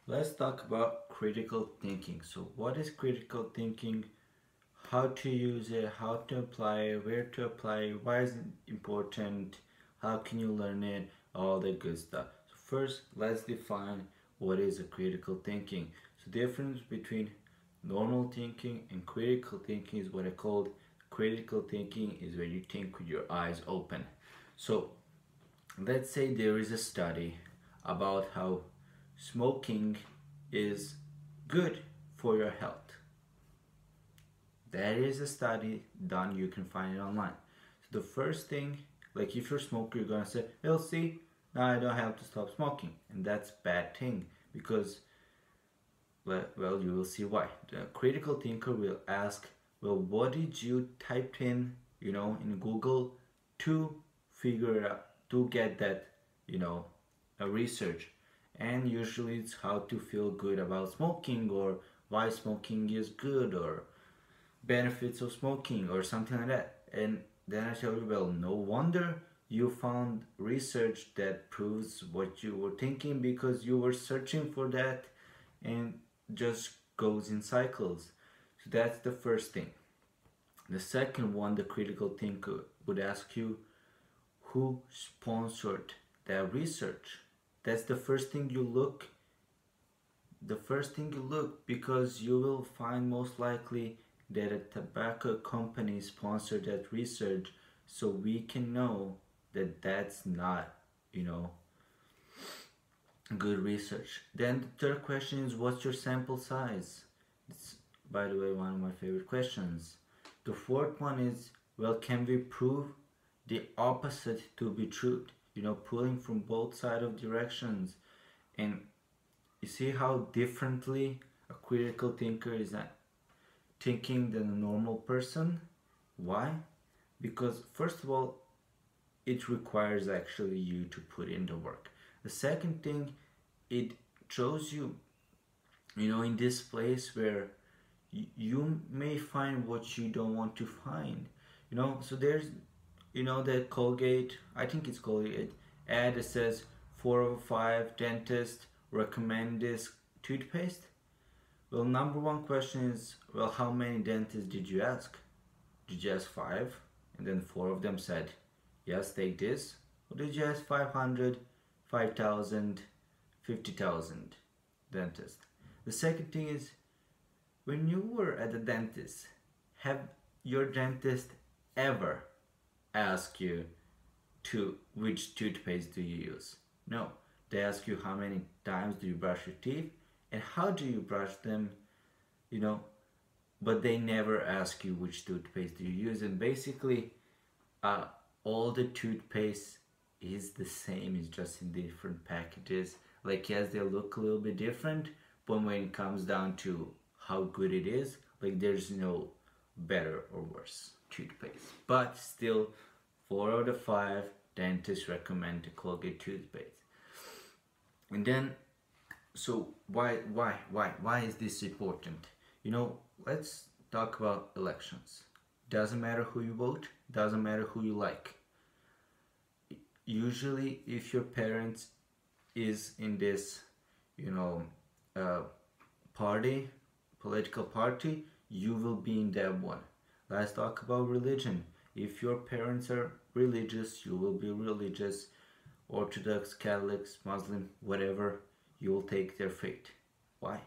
Let's talk about critical thinking. So, what is critical thinking? How to use it, how to apply it, where to apply it, why is it important, how can you learn it, all the good stuff. So, first, let's define what is a critical thinking. So, the difference between normal thinking and critical thinking is what I called critical thinking is where you think with your eyes open. So, let's say there is a study about how smoking is good for your health. There is a study done, you can find it online. So the first thing, like if you're a smoker, you're gonna say, well, see, now I don't have to stop smoking. And that's bad thing because, well, you will see why. The critical thinker will ask, well, what did you type in, in Google to figure it out, to get that, a research. And usually it's how to feel good about smoking or why smoking is good or benefits of smoking or something like that. And then I tell you, well, no wonder you found research that proves what you were thinking because you were searching for that and just goes in cycles. So that's the first thing. The second one, the critical thinker would ask you who sponsored that research. That's the first thing you look. The first thing you look because you will find most likely that a tobacco company sponsored that research so we can know that that's not, you know, good research. Then the third question is what's your sample size? It's, by the way, one of my favorite questions. The fourth one is, well, can we prove the opposite to be true? Pulling from both sides of directions. And you see how differently a critical thinker is thinking than a normal person. Why? Because first of all, it requires actually you to put in the work. The second thing, it shows you, in this place where you may find what you don't want to find. So there's, that Colgate, I think it's Colgate, ad that says 4 of 5 dentists recommend this toothpaste. Well, number one question is, well, how many dentists did you ask? Did you ask 5? And then 4 of them said, yes, take this. Or did you ask 500, 5,000, 50,000 dentists? The second thing is, when you were at the dentist, have your dentist ever asked you to which toothpaste do you use? No. They ask you how many times do you brush your teeth and how do you brush them, you know, but they never ask you which toothpaste do you use. And basically, all the toothpaste is the same, it's just in different packages. Like, yes, they look a little bit different, but when it comes down to how good it is, like, there's no better or worse toothpaste. But still, 4 out of 5 dentists recommend the Colgate toothpaste. And then, so why is this important? Let's talk about elections. Doesn't matter who you vote, doesn't matter who you like. Usually, if your parents is in this, uh, party, political party, you will be in that one. Let's talk about religion. If your parents are religious, you will be religious. Orthodox, Catholics, Muslim, whatever, you will take their faith. Why?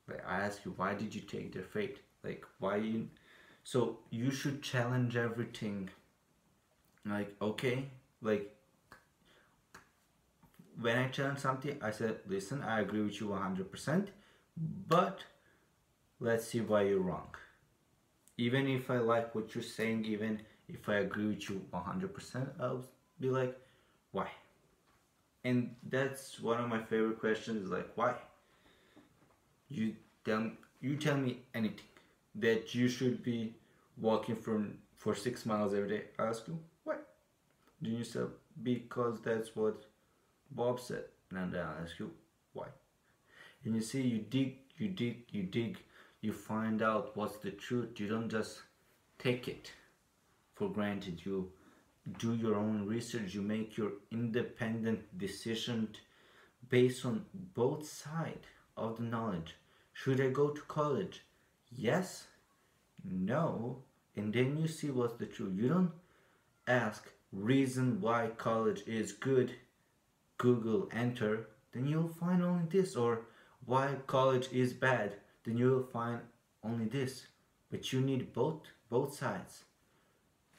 Like, I ask you, why did you take their faith? Like, why you? So you should challenge everything. Like, okay, like, when I challenge something, I said, listen, I agree with you 100%, but let's see why you're wrong. Even if I like what you're saying, even if I agree with you 100%, I'll be like, why? And that's one of my favorite questions, like, why? You tell me anything that you should be walking for 6 miles every day. I ask you, why? Then you say, because that's what Bob said. And then I ask you, why? And you see, you dig, you find out what's the truth. You don't just take it for granted. You do your own research, you make your independent decision based on both sides of the knowledge. Should I go to college? Yes, no, and then you see what's the truth. You don't ask reason why college is good, Google enter, then you'll find only this, or why college is bad, then you'll find only this. But you need both sides,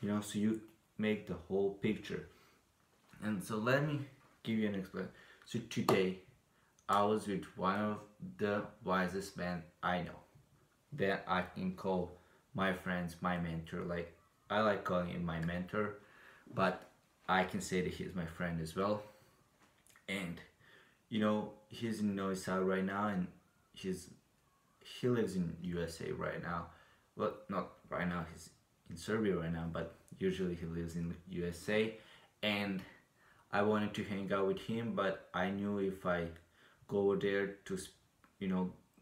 so you make the whole picture. And so let me give you an explanation. So today I was with one of the wisest men I know, that I can call my friends my mentor. Like, I like calling him my mentor, but I can say that he's my friend as well. And he's in Novi Sad right now, and he lives in USA right now. Well, not right now, he's in Serbia right now, but usually he lives in USA. And I wanted to hang out with him, but I knew if I go over there to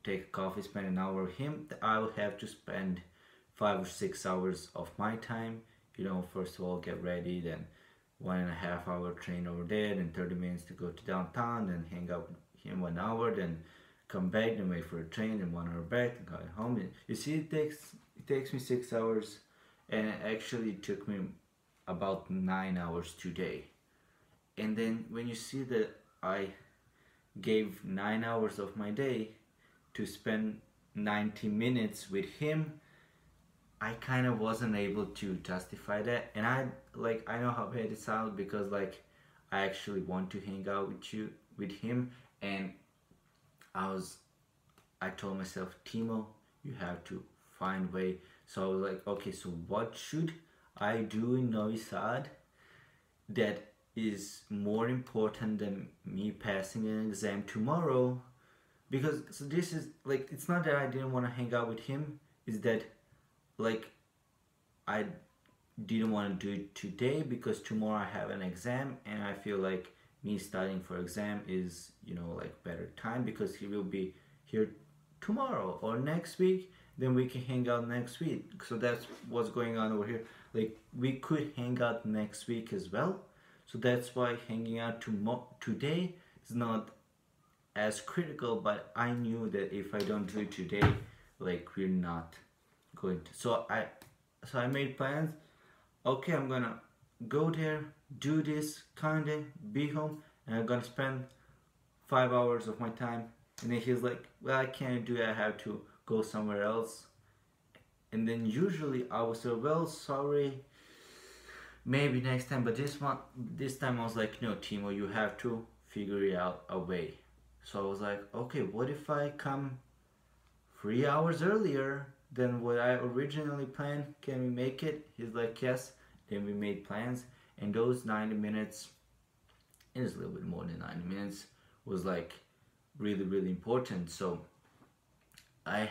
take a coffee, spend an hour with him, I would have to spend 5 or 6 hours of my time. First of all, get ready, then 1.5 hour train over there, then 30 minutes to go to downtown, then hang out with him 1 hour, then come back, then wait for a train, then 1 hour back, and go home. And you see, it takes me 6 hours, and it actually took me about 9 hours today. And then when you see that I gave 9 hours of my day to spend 90 minutes with him, I kind of wasn't able to justify that. And I know how bad it sounds, because I actually want to hang out with him, and I told myself, Timo, you have to find a way. So I was like, okay, so what should I do in Novi Sad that is more important than me passing an exam tomorrow? Because so this is it's not that I didn't want to hang out with him, it's that I didn't want to do it today, because tomorrow I have an exam, and I feel like me studying for exam is better time, because he will be here tomorrow or next week, then we can hang out next week. So that's what's going on over here. We could hang out next week as well. So that's why hanging out today is not as critical, but I knew that if I don't do it today, we're not going to. So I made plans. Okay, I'm gonna go there, do this, kinda be home, and I'm gonna spend 5 hours of my time. And then he's like, well, I can't do it, I have to go somewhere else. And then usually I would say, well, sorry, maybe next time. But this time I was like, no, Timo, you have to figure out a way. So I was like, okay, what if I come 3 hours earlier than what I originally planned? Can we make it? He's like, yes. Then we made plans, and those 90 minutes, it is a little bit more than 90 minutes, was really, really important. So I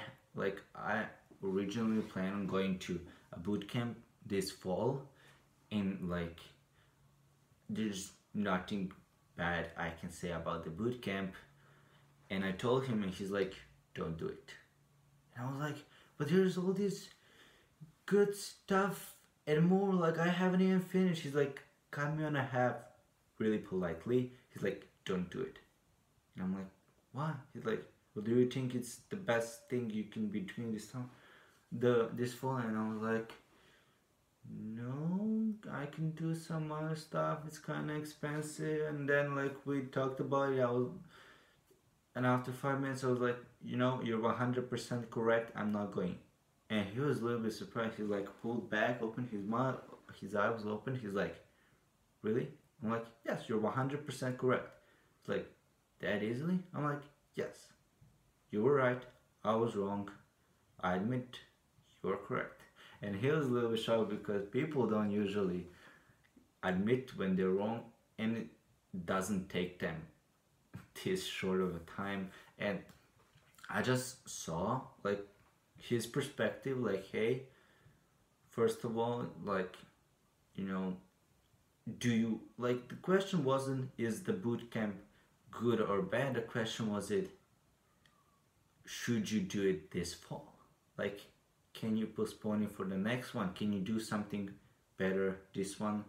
originally planned on going to a boot camp this fall, and there's nothing bad I can say about the boot camp. And I told him, and he's like, don't do it. And I was like, but there's all this good stuff and more, I haven't even finished. He's like, cut me on a half, really politely. He's like, don't do it. And I'm like, why? He's like, well, do you think it's the best thing you can be doing this fall? And I was like, no, I can do some other stuff, it's kind of expensive. And then we talked about it, and after 5 minutes I was like, you're 100% correct, I'm not going. And he was a little bit surprised. He pulled back, opened his mouth, his eye was open. He's like, really? I'm like, yes, you're 100% correct. It's like, that easily? I'm like, yes, you were right, I was wrong, I admit, you're correct. And he was a little bit shocked, because people don't usually admit when they're wrong, and it doesn't take them this short of a time. And I just saw his perspective, hey, first of all, do you the question wasn't, is the boot camp good or bad? The question was, should you do it this fall? Can you postpone it for the next one? Can you do something better this one?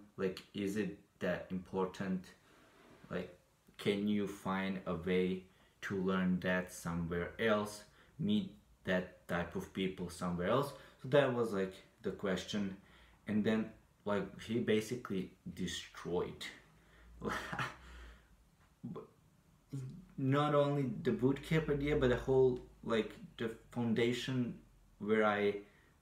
Is it that important? can you find a way to learn that somewhere else, meet that type of people somewhere else? So that was like the question. And then like he basically destroyed not only the bootcamp idea but the whole, like the foundation where I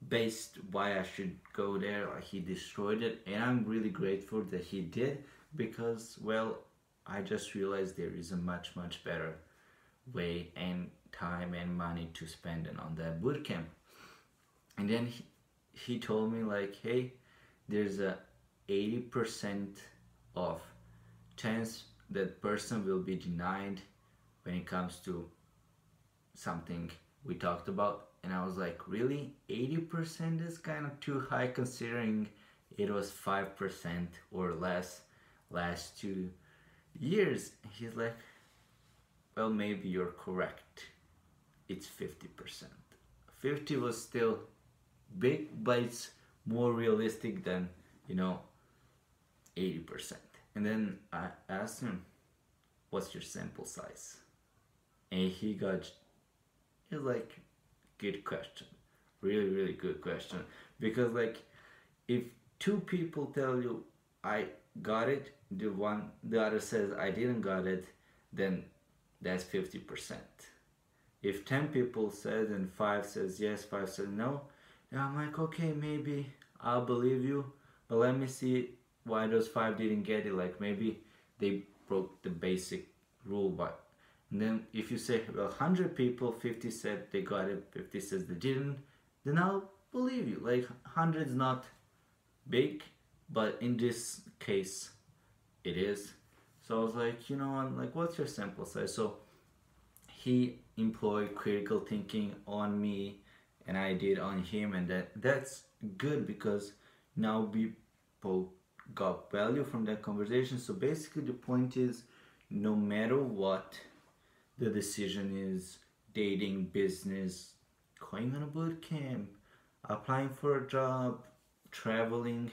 based why I should go there. Like, he destroyed it, and I'm really grateful that he did, because well, I just realized there is a much better way and time and money to spend it on that bootcamp. And then he told me like, hey, there's a 80% of chance that person will be denied when it comes to something we talked about. And I was like, really? 80% is kind of too high, considering it was 5% or less last 2 years. He's like, well, maybe you're correct. It's 50%. 50 was still big, but it's more realistic than, 80%. And then I asked him, what's your sample size? And he was like, good question. Really good question. Because like, if two people tell you I got it, the other says I didn't got it, then that's 50%. If 10 people said and 5 says yes, 5 says no, then I'm like, okay, maybe I'll believe you, but let me see why those 5 didn't get it. Like maybe they broke the basic rule. But and then if you say, well, 100 people, 50 said they got it, 50 says they didn't, then I'll believe you. Like 100 is not big, but in this case it is. So I was like, I'm like, what's your sample size? So he employed critical thinking on me, and I did on him, and that's good, because now people got value from that conversation. So basically the point is, no matter what the decision is, dating, business, going on a boot camp, applying for a job, traveling,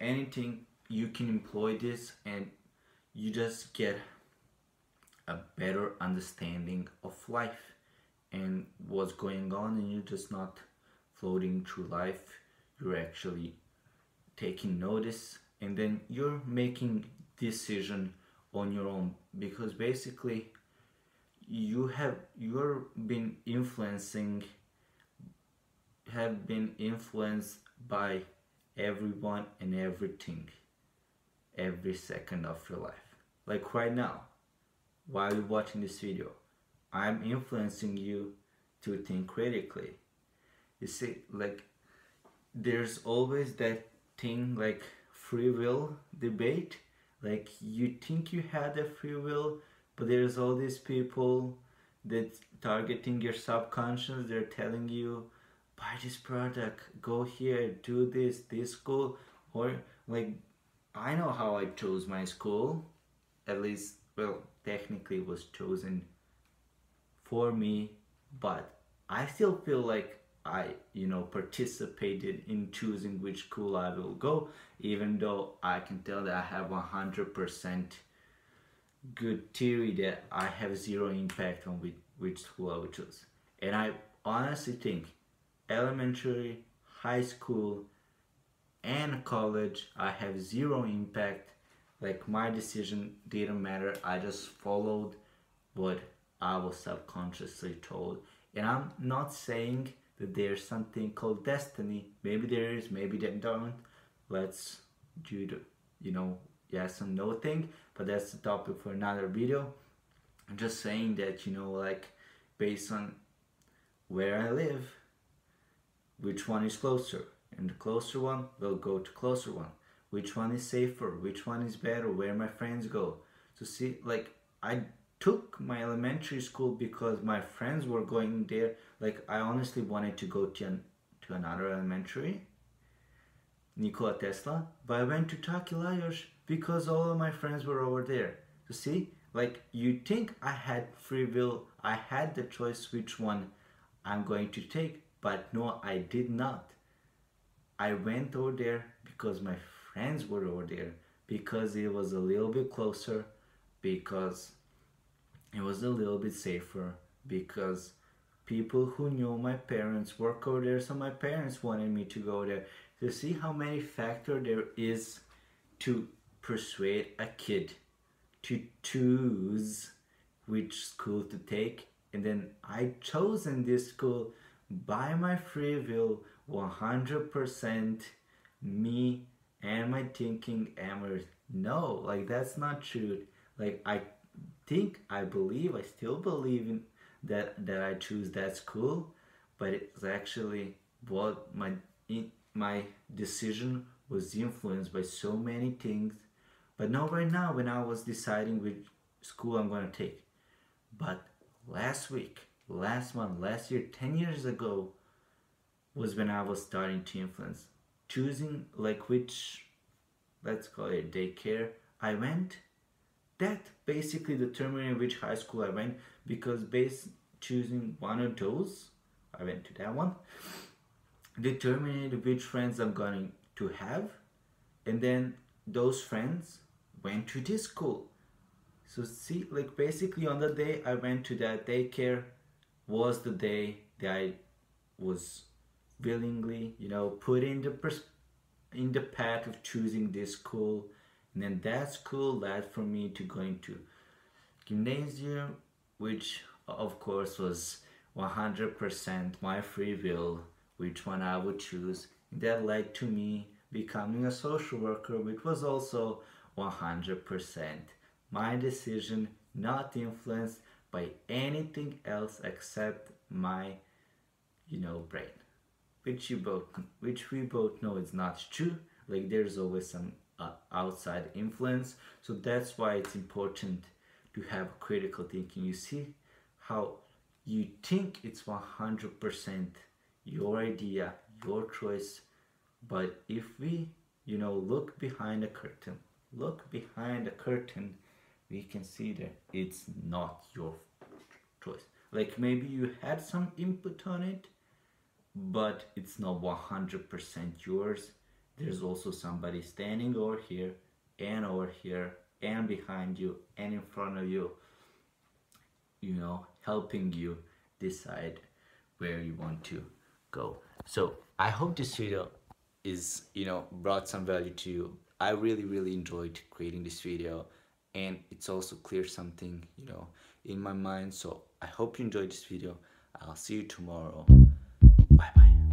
anything, you can employ this, and you just get a better understanding of life and what's going on, and you're just not floating through life. You're actually taking notice, and then you're making decision on your own, because basically you're been have been influenced by everyone and everything every second of your life. Like right now, while you're watching this video, I'm influencing you to think critically. You see, like, there's always that thing like free will debate. Like, you think you had a free will, but there's all these people that targeting your subconscious. They're telling you, buy this product, go here, do this school. Or like, I know how I chose my school. At least, well, technically it was chosen for me, but I still feel like I, participated in choosing which school I will go, even though I can tell that I have 100% good theory that I have zero impact on which school I would choose. And I honestly think elementary, high school, and college, I have zero impact. Like, my decision didn't matter. I just followed what I was subconsciously told. And I'm not saying that there's something called destiny. Maybe there is, maybe there don't. Let's do the, yes and no thing. But that's the topic for another video. I'm just saying that, like, based on where I live, which one is closer? And the closer one will go to closer one. Which one is safer? Which one is better? Where my friends go? So see, like, I took my elementary school because my friends were going there. Like, I honestly wanted to go to another elementary, Nikola Tesla, but I went to Taki Lajos because all of my friends were over there. So see, like, you think I had free will, I had the choice which one I'm going to take, but no, I did not. I went over there because my friends were over there, because it was a little bit closer, because it was a little bit safer, because people who knew my parents work over there, so my parents wanted me to go there. To see how many factors there is to persuade a kid to choose which school to take, and then I chosen this school by my free will, 100% me and my thinking errors. No, like that's not true. Like I believe, I still believe in that I choose that school, but it's actually what my decision was influenced by so many things. But not right now when I was deciding which school I'm gonna take. But last week, last month, last year, 10 years ago was when I was starting to influence. Choosing like which, let's call it daycare I went, that basically determined which high school I went, because based choosing one of those, I went to that one, determined which friends I'm going to have, and then those friends went to this school. So see, like basically on the day I went to that daycare was the day that I was willingly, put in the path of choosing this school, and then that school led for me to going to gymnasium, which of course was 100% my free will, which one I would choose. That led to me becoming a social worker, which was also 100% my decision, not influenced by anything else except my, brain. Which we both know is not true. Like there's always some outside influence. So that's why it's important to have critical thinking. You see how you think it's 100% your idea, your choice, but if we, look behind the curtain, we can see that it's not your choice. Like maybe you had some input on it, but it's not 100% yours. There's also somebody standing over here and behind you and in front of you, helping you decide where you want to go. So I hope this video is, brought some value to you. I really enjoyed creating this video, and it's also clear something, in my mind. So I hope you enjoyed this video. I'll see you tomorrow. Bye bye.